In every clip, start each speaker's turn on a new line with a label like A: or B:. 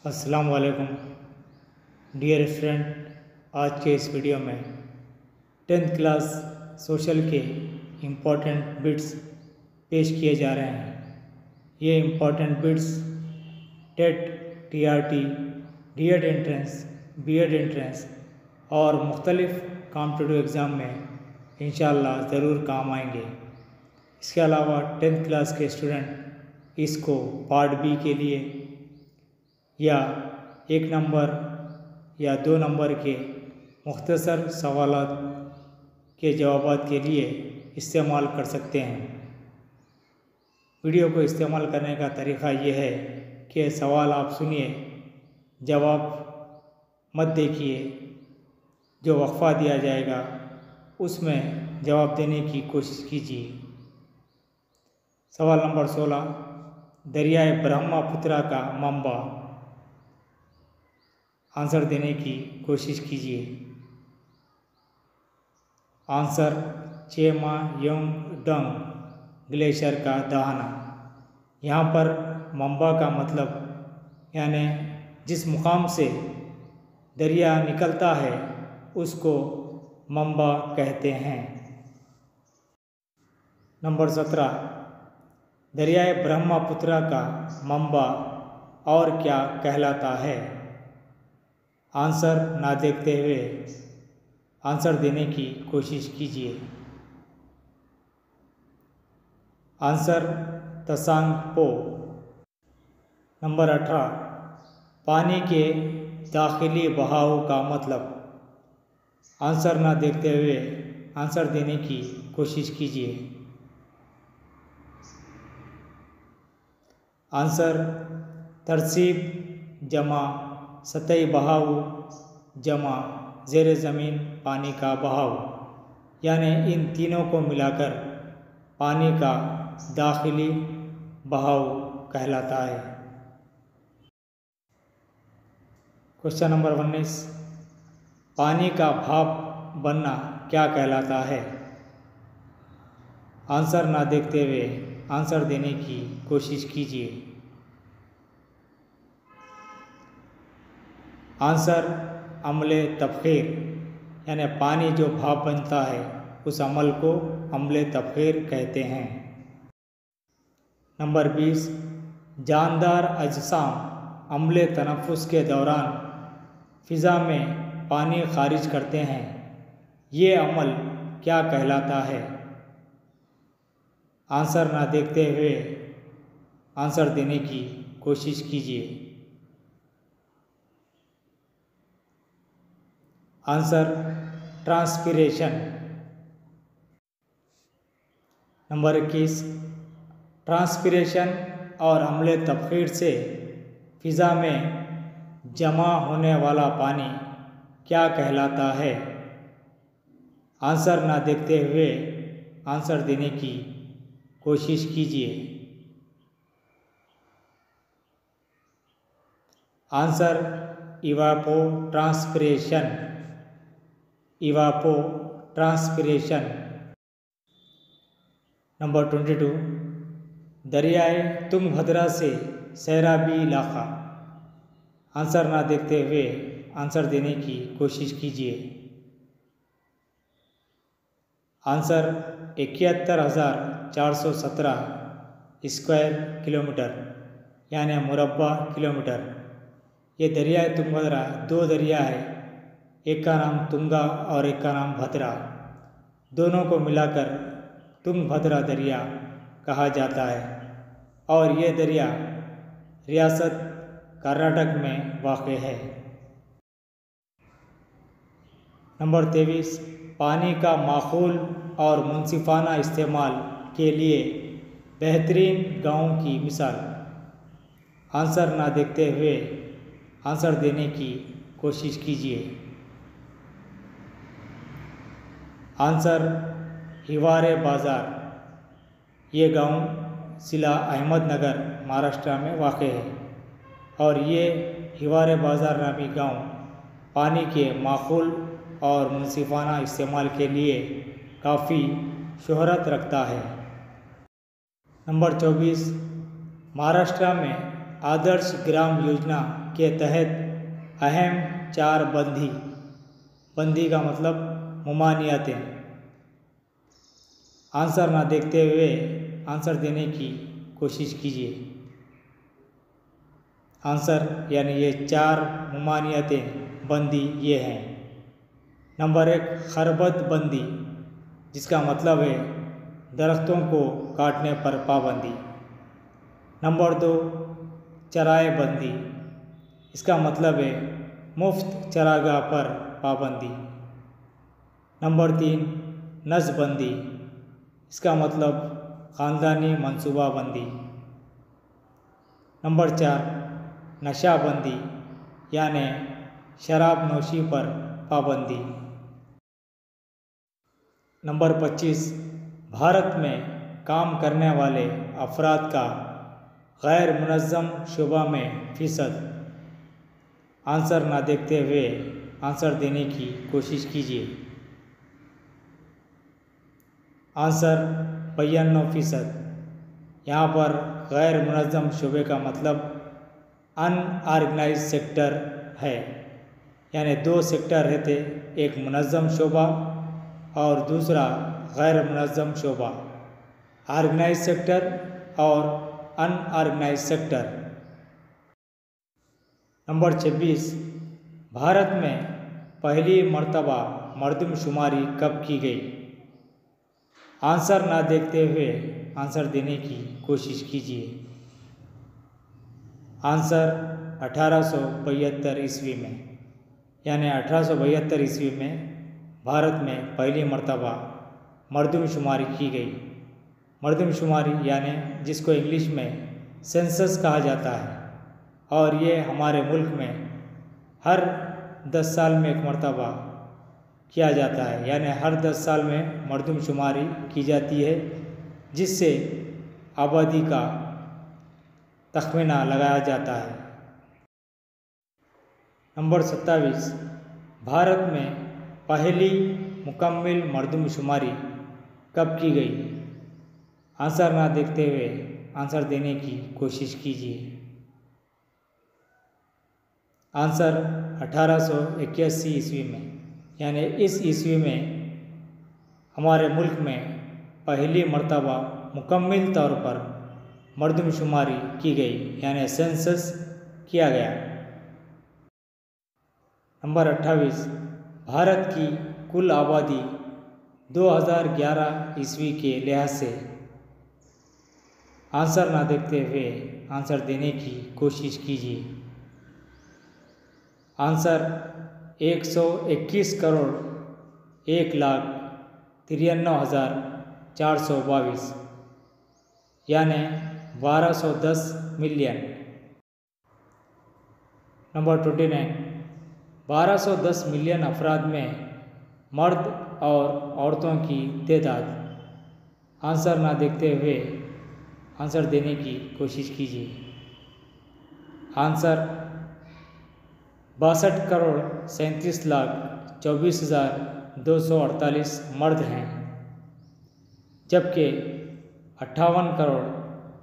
A: अस्सलाम वालेकुम dear student. आज के इस वीडियो में 10th क्लास सोशल के इम्पोर्टेंट बिट्स पेश किए जा रहे हैं। ये important bits TET, TRT, DEd entrance, BEd entrance और मुख्तलिफ़ कॉम्पिटिटिव एग्ज़ाम में इंशाअल्लाह ज़रूर काम आएंगे। इसके अलावा 10th क्लास के स्टूडेंट इसको पार्ट बी के लिए या 1 नंबर या 2 नंबर के मुख्तसर सवालात के जवाबात के लिए इस्तेमाल कर सकते हैं। वीडियो को इस्तेमाल करने का तरीक़ा ये है कि सवाल आप सुनिए, जवाब मत देखिए। जो वक्फ़ा दिया जाएगा उसमें जवाब देने की कोशिश कीजिए। सवाल नंबर 16, दरियाए ब्रह्मपुत्र का मंबा। आंसर देने की कोशिश कीजिए। आंसर चेमायोंगडंग ग्लेशियर का दहाना। यहाँ पर मंबा का मतलब यानी जिस मुकाम से दरिया निकलता है उसको मंबा कहते हैं। नंबर 17, दरियाए ब्रह्मपुत्र का मंबा और क्या कहलाता है। आंसर ना देखते हुए आंसर देने की कोशिश कीजिए। आंसर तसांगपो। नंबर 18, पानी के दाखिली बहाव का मतलब। आंसर ना देखते हुए आंसर देने की कोशिश कीजिए। आंसर तरसीब जमा सतही बहाव जमा ज़ेर ज़मीन पानी का बहाव, यानी इन तीनों को मिलाकर पानी का दाखिली बहाव कहलाता है। क्वेश्चन नंबर 19, पानी का भाप बनना क्या कहलाता है। आंसर ना देखते हुए आंसर देने की कोशिश कीजिए। आंसर अम्ले तबखीर, यानी पानी जो भाप बनता है उस अमल को अम्ले तबखीर कहते हैं। नंबर 20, जानदार अजसाम अम्ले तनफ़ुस के दौरान फ़िज़ा में पानी खारिज करते हैं। ये अमल क्या कहलाता है। आंसर ना देखते हुए आंसर देने की कोशिश कीजिए। Answer transpiration. नंबर 21, ट्रांसपिरेशन और अम्ले तबखीर से फ़िज़ा में जमा होने वाला पानी क्या कहलाता है। आंसर ना देखते हुए आंसर देने की कोशिश कीजिए। Answer evapotranspiration. Evapotranspiration. Number 22, दरियाए तुंगभद्रा से सैराबी इलाका। आंसर ना देखते हुए आंसर देने की कोशिश कीजिए। आंसर 71,417 स्क्वायर किलोमीटर यानी मुरब्बा किलोमीटर। ये दरियाए तुंगभद्रा 2 दरिया है, एक का नाम तुंगा और एक का नाम भद्रा। दोनों को मिलाकर तुंगभद्रा दरिया कहा जाता है और ये दरिया रियासत कर्नाटक में वाक़ है। नंबर 23, पानी का माकूल और मुनसिफाना इस्तेमाल के लिए बेहतरीन गाँव की मिसाल। आंसर ना देखते हुए आंसर देने की कोशिश कीजिए। आंसर हिवारे बाज़ार। ये गांव ज़िला अहमदनगर महाराष्ट्र में वाक़ है और ये हिवारे बाज़ार नामी गांव पानी के माकूल और मुनसिफाना इस्तेमाल के लिए काफ़ी शोहरत रखता है। नंबर 24, महाराष्ट्र में आदर्श ग्राम योजना के तहत अहम 4 बंदी का मतलब ममानियतें। आंसर ना देखते हुए आंसर देने की कोशिश कीजिए। आंसर यानी ये 4 ममानियतें बंदी ये हैं। नंबर 1 खरबत बंदी, जिसका मतलब है दरख्तों को काटने पर पाबंदी। नंबर 2 चराए बंदी, इसका मतलब है मुफ्त चरागाह पर पाबंदी। नंबर 3 नसबंदी, इसका मतलब ख़ानदानी मनसूबाबंदी। नंबर 4 नशाबंदी, यानी शराब नोशी पर पाबंदी। नंबर 25 भारत में काम करने वाले अफराद का गैर मुनज़्ज़म शुबा में फ़ीसद। आंसर ना देखते हुए आंसर देने की कोशिश कीजिए। आंसर 92%। यहाँ पर गैर मुनज़्ज़म शुबे का मतलब अनऑर्गेनाइज सेक्टर है, यानी 2 सेक्टर रहते, एक मुनज़्ज़म शोबा और दूसरा गैर मुनज़्ज़म शोबा, ऑर्गेनाइज सेक्टर और अनऑर्गेनाइज सेक्टर। नंबर 26 भारत में पहली मर्तबा मरदमशुमारी कब की गई। आंसर ना देखते हुए आंसर देने की कोशिश कीजिए। आंसर 1872 ईस्वी में, यानी 1872 ईस्वी में भारत में पहली मर्तबा मरदमशुमारी की गई। मरदमशुमारी यानी जिसको इंग्लिश में सेंसस कहा जाता है, और ये हमारे मुल्क में हर 10 साल में एक मर्तबा किया जाता है, यानी हर 10 साल में मरदमशुमारी की जाती है, जिससे आबादी का तखमीना लगाया जाता है। नंबर 27 भारत में पहली मुकम्मल मरदमशुमारी कब की गई। आंसर ना देखते हुए आंसर देने की कोशिश कीजिए। आंसर 1881 ईस्वी में, यानी इस ईस्वी में हमारे मुल्क में पहली मर्तबा मुकम्मल तौर पर मरदमशुमारी की गई, यानी सेंसस किया गया। नंबर 28 भारत की कुल आबादी 2011 ईस्वी के लिहाज से। आंसर ना देखते हुए आंसर देने की कोशिश कीजिए। आंसर 121 करोड़ 1,93,422, यानी 1210 मिलियन। नंबर 29 1210 मिलियन अफराद में मर्द और औरतों की तादाद। आंसर ना देखते हुए आंसर देने की कोशिश कीजिए। आंसर 62 करोड़ 37,24,248 मर्द हैं, जबकि 58 करोड़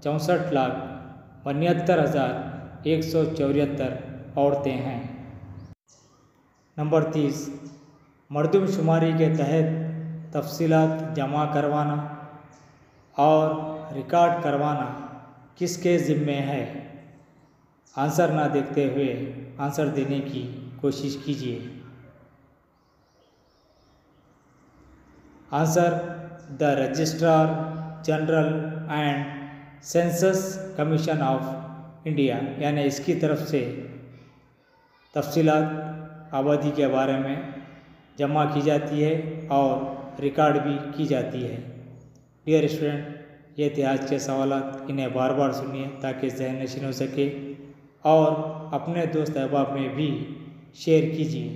A: 64,72,174 औरतें हैं। नंबर 30 मरदमशुमारी के तहत तफसीलात जमा करवाना और रिकॉर्ड करवाना किसके ज़िम्मे है। आंसर ना देखते हुए आंसर देने की कोशिश कीजिए। Answer the registrar general and census commission of India, यानी इसकी तरफ से तफसीलात आबादी के बारे में जमा की जाती है और रिकॉर्ड भी की जाती है। डियर स्टूडेंट, ये थे आज के सवालात। इन्हें बार बार सुनिए ताकि ज़हन नशीन हो सके, और अपने दोस्त अहबाब में भी शेयर कीजिए।